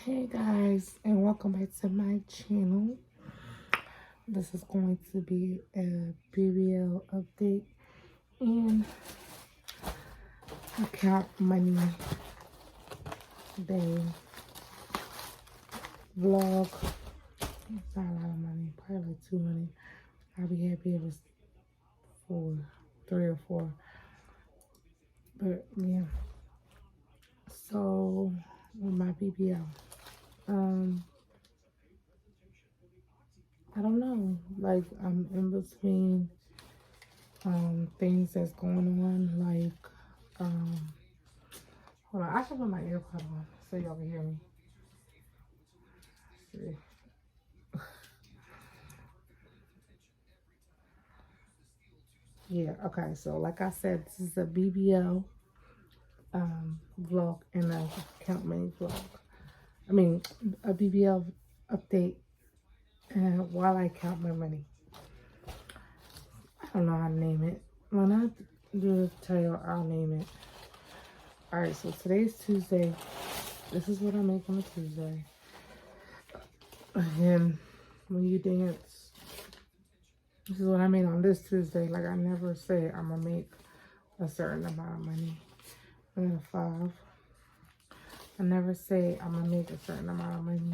Hey guys, and welcome back to my channel. This is going to be a BBL update and account money day vlog. It's not a lot of money, probably like 200. I'll be happy if it's 3 or 4. But yeah, so with my BBL, I don't know. Like I'm in between things that's going on, like hold on, I should put my earpod on so y'all can hear me. See. Yeah, okay, so like I said, this is a BBL vlog and a count money vlog. I mean, a BBL update and while I count my money. I don't know how to name it. When I do the title, I'll name it. Alright, so today's Tuesday. This is what I make on a Tuesday. And when you dance, this is what I made on this Tuesday. Like I never say I'm gonna make a certain amount of money. I got a 5. I never say I'm gonna make a certain amount of money.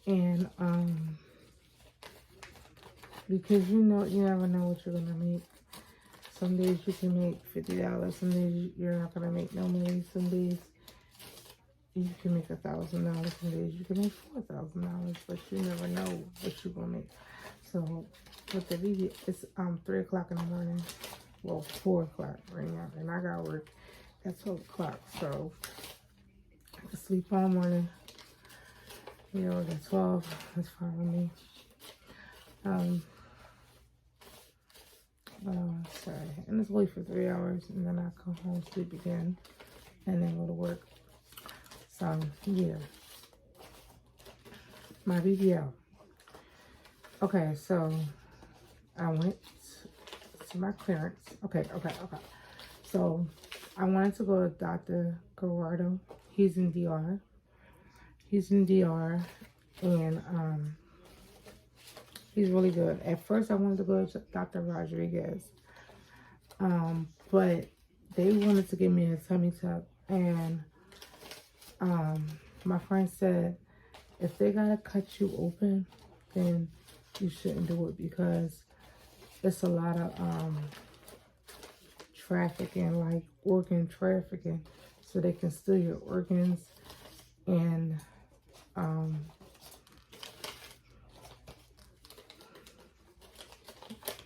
And because you never know what you're gonna make. Some days you can make $50. Some days you're not gonna make no money. Some days you can make $1,000. Some days you can make $4,000. But you never know what you're gonna make. So with the video, it's 3 o'clock in the morning. Well, 4 o'clock right now, and I got work at 12 o'clock. So I can sleep all morning. At 12, that's fine with me. Sorry, and it's only for 3 hours, and then I come home, sleep again, and then go to work. So yeah, my BBL. Okay, so I went to my clearance. Okay. So I wanted to go to Dr. Gerardo. He's in DR. And he's really good. At first, I wanted to go to Dr. Rodriguez, but they wanted to give me a tummy tuck, and my friend said if they gotta cut you open, then you shouldn't do it because it's a lot of trafficking, like organ trafficking, so they can steal your organs and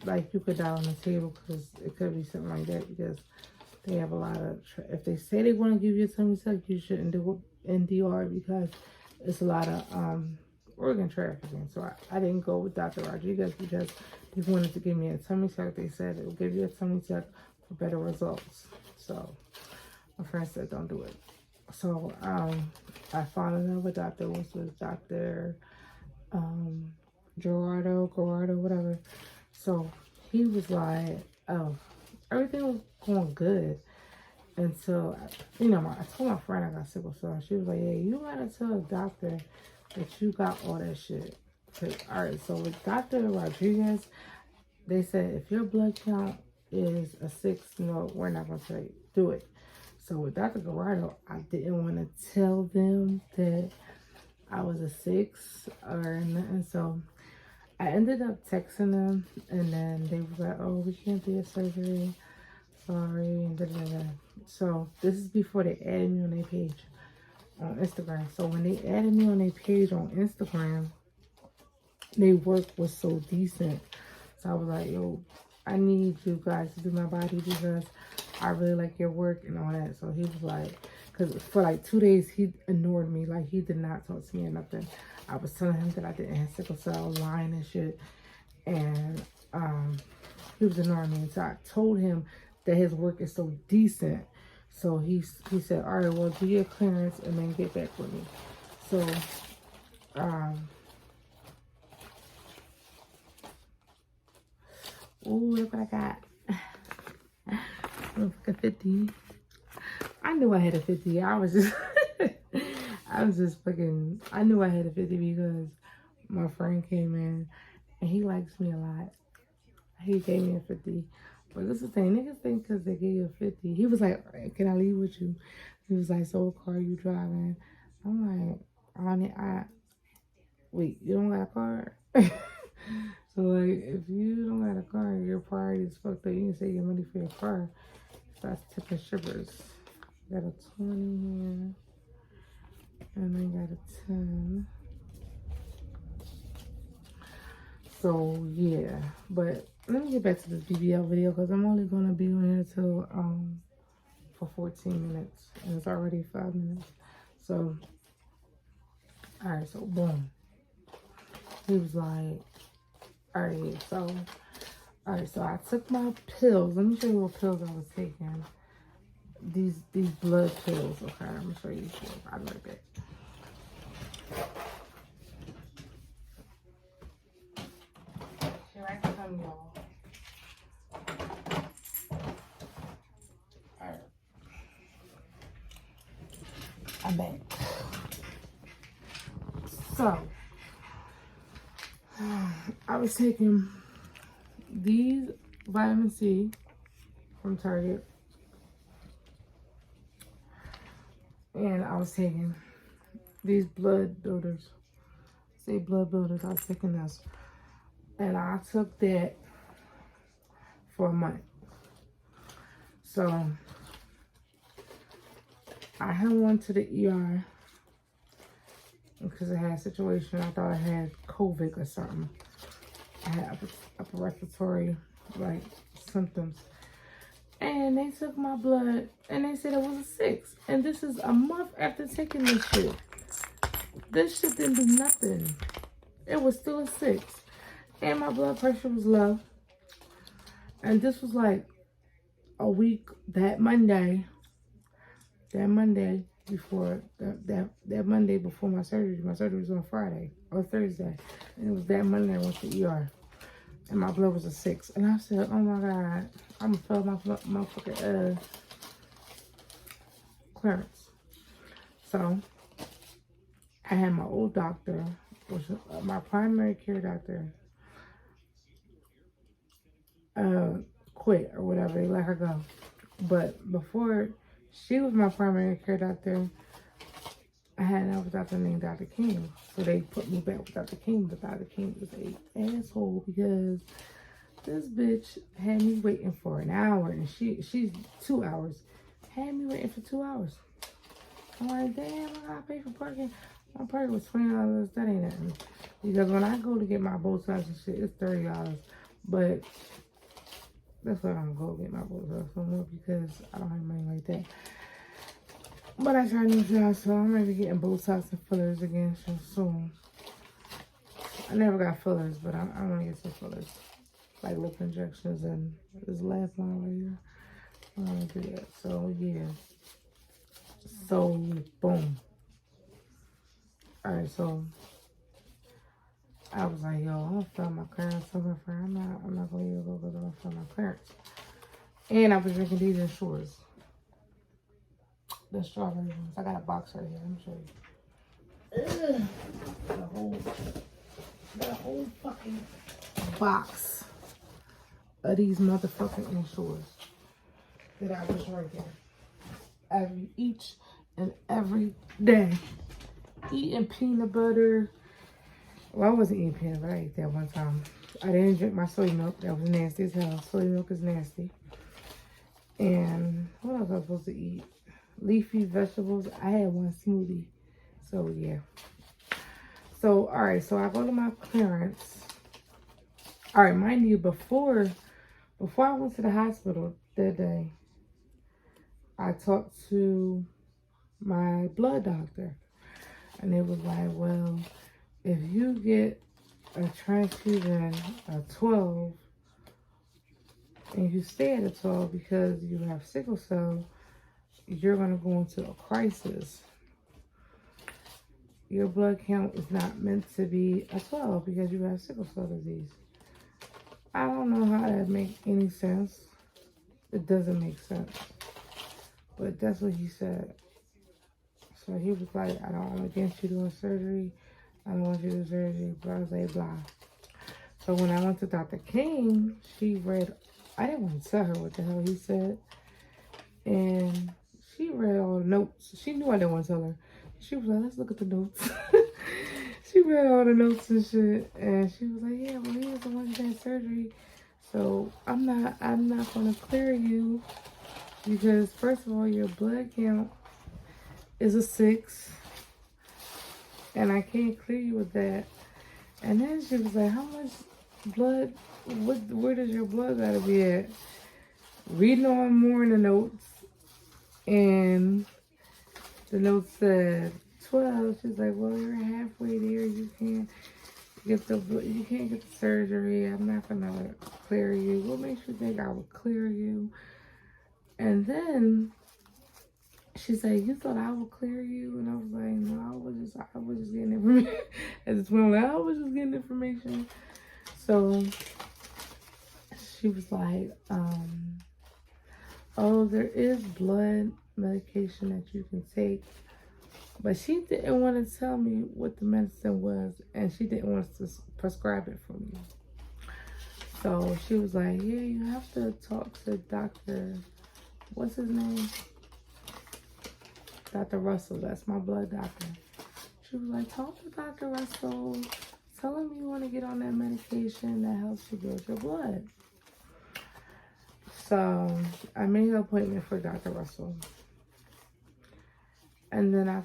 like you could die on the table because it could be something like that because they have a lot of if they say they want to give you a tummy tuck, you shouldn't do it in DR because it's a lot of organ trafficking. So I didn't go with Dr. Rodriguez because they wanted to give me a tummy tuck. They said it will give you a tummy tuck for better results. So my friend said don't do it. So I found another doctor, which was Dr. Gerardo, whatever. So he was like, oh, everything was going good until, I told my friend I got sickle cell. She was like, yeah, you gotta tell the doctor that you got all that shit. All right, so with Dr. Rodriguez, they said if your blood count is a 6, no, we're not gonna say do it. So with Dr. Gerardo, I didn't want to tell them that I was a 6 or nothing. So I ended up texting them, and then they were like, oh, we can't do your surgery. Sorry, and da. So this is before they added me on their page on Instagram. So when they added me on their page on Instagram, their work was so decent. So I was like, yo, I need you guys to do my body because I really like your work and all that. So he was like, because for like 2 days, he ignored me. Like, he did not talk to me or nothing. I was telling him that I didn't have sickle cell, lying and shit. And he was ignoring me. So I told him that his work is so decent. So he said, all right, well, do your clearance and then get back with me. So, oh, look what I got. Look, a 50. I knew I had a 50. I was just, I was just fucking, I knew I had a 50 because my friend came in and he likes me a lot. He gave me a 50. But this is the thing, niggas think because they gave you a 50. He was like, "Hey, can I leave with you?" He was like, "So what car you driving?" I'm like, wait, you don't got a car? So like, if you don't got a car, your priorities fucked up. You can save your money for your car. So that's tipping strippers. Got a 20 here. And I got a 10. So yeah, but let me get back to this BBL video because I'm only gonna be on here till for 14 minutes and it's already 5 minutes. So alright, so boom. He was like, alright, so I took my pills. Let me show you what pills I was taking. These blood pills. Okay, I'm gonna show you. I'll be right back. Here I come, y'all. Alright. I'm back. So I was taking these vitamin C from Target. And I was taking these blood builders. Say blood builders. I was taking this. And I took that for a month. So I had went to the ER because I had a situation. I thought I had COVID or something. I had upper respiratory like symptoms. And they took my blood and they said it was a 6. And this is a month after taking this shit. This shit didn't do nothing. It was still a 6. And my blood pressure was low. And this was like a week, that Monday before, that Monday before my surgery. My surgery was on Friday or Thursday. And it was that Monday I went to ER. And my blood was a 6. And I said, oh my God, I'm gonna fail my motherfucking clearance. So I had my old doctor, which was my primary care doctor, quit or whatever. They let her go. But before she was my primary care doctor, I had another doctor named Dr. King. So they put me back with Dr. King, but Dr. King was an asshole because this bitch had me waiting for an hour and she's 2 hours. Had me waiting for 2 hours. I'm like, damn, I gotta pay for parking. My parking was $20. That ain't nothing. Because when I go to get my Botox and shit, it's $30. But that's why I'm gonna go get my Botox no more because I don't have money like that. But I tried new jobs, so I'm gonna be getting Botox and fillers again soon. I never got fillers, but I want to get some fillers. Like lip injections and this last one right here. I want to do that. So, yeah. So, boom. Alright, so I was like, yo, I'm gonna fill my clearance over for I'm not gonna even go because I'm gonna fill my clearance. And I was drinking these Ensures. The strawberry ones. I got a box right here. Let me show you. The whole fucking box of these motherfucking Ensures that I was drinking each and every day. Eating peanut butter. Well, I wasn't eating peanut butter. I ate that one time. I didn't drink my soy milk. That was nasty as hell. Soy milk is nasty. And what else was I supposed to eat? Leafy vegetables. I had one smoothie. So, yeah. So, alright. So, I go to my clearance. Alright, mind you, before I went to the hospital that day, I talked to my blood doctor. And it was like, well, if you get a transfusion of 12 and you stay at a 12 because you have sickle cell, you're going to go into a crisis. Your blood count is not meant to be a 12 because you have sickle cell disease. I don't know how that makes any sense. It doesn't make sense. But that's what he said. So he was like, I don't want against you doing surgery. I don't want you to do surgery, blah, blah, blah. So when I went to Dr. King, she read, I didn't want to tell her what the hell he said. And she read all the notes. She knew I didn't want to tell her. She was like, let's look at the notes. She read all the notes and shit. And she was like, yeah, well, he was the one that had surgery. So I'm not going to clear you because, first of all, your blood count is a 6. And I can't clear you with that. And then she was like, how much blood, where does your blood gotta be at? Reading on more in the notes. And the note said 12. She's like, well, you're halfway there. You can't get the surgery. I'm not gonna clear you. What makes you think I would clear you? And then she's like, you thought I would clear you? And I was like, no, I was just getting information. At this point, I was just getting information. So she was like, oh, there is blood medication that you can take. But she didn't want to tell me what the medicine was, and she didn't want to prescribe it for me. So she was like, yeah, you have to talk to Dr. What's his name? Dr. Russell. That's my blood doctor. She was like, talk to Dr. Russell. Tell him you want to get on that medication that helps you build your blood. So I made an appointment for Dr. Russell. And then I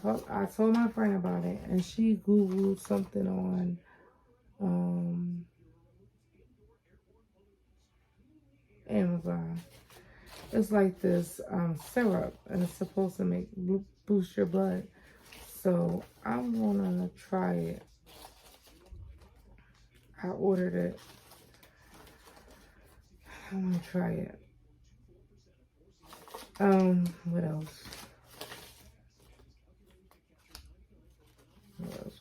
told my friend about it, and she Googled something on Amazon. It's like this syrup, and it's supposed to boost your blood. So I'm gonna try it. I ordered it. I'm gonna try it. What else? What else?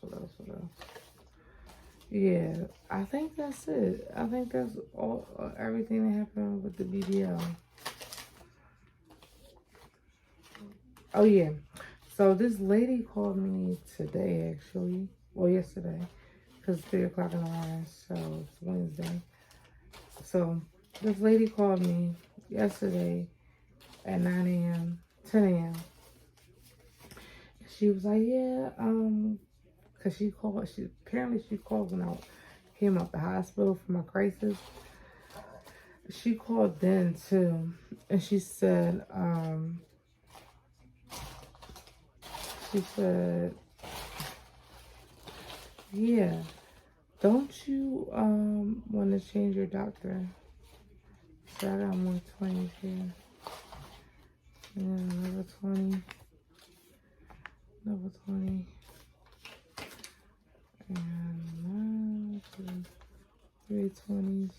Yeah, I think that's it. I think that's all, everything that happened with the BBL. Oh yeah, so this lady called me today, actually. Well, yesterday, because it's 3 o'clock in the morning, so it's Wednesday. So this lady called me yesterday at 9 a.m., 10 a.m. She was like, yeah, because she called when I came out the hospital for my crisis. She called then too, and she said, yeah, don't you want to change your doctor? So I got more 20s here. Yeah, number 20. And 3 20s.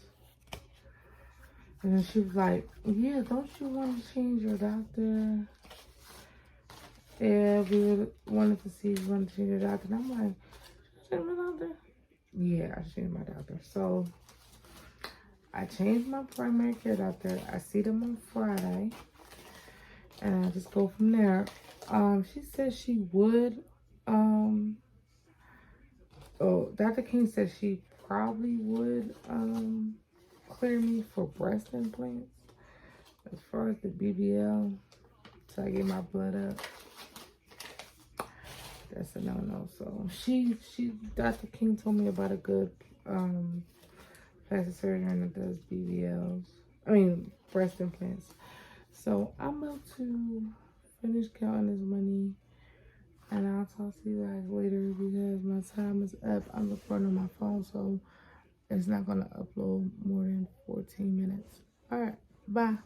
And then she was like, yeah, don't you want to change your doctor? Yeah, we wanted to see if you wanted to change your doctor. And I'm like, change my doctor? Yeah, I changed my doctor. So I changed my primary care doctor. I see them on Friday. And I just go from there. She said she would, Dr. King said she probably would, clear me for breast implants. As far as the BBL, so I get my blood up. That's a no-no. So Dr. King told me about a good, plastic surgeon that does breast implants. So I'm about to finish counting this money, and I'll talk to you guys later because my time is up. I'm recording on my phone, so it's not going to upload more than 14 minutes. All right, bye.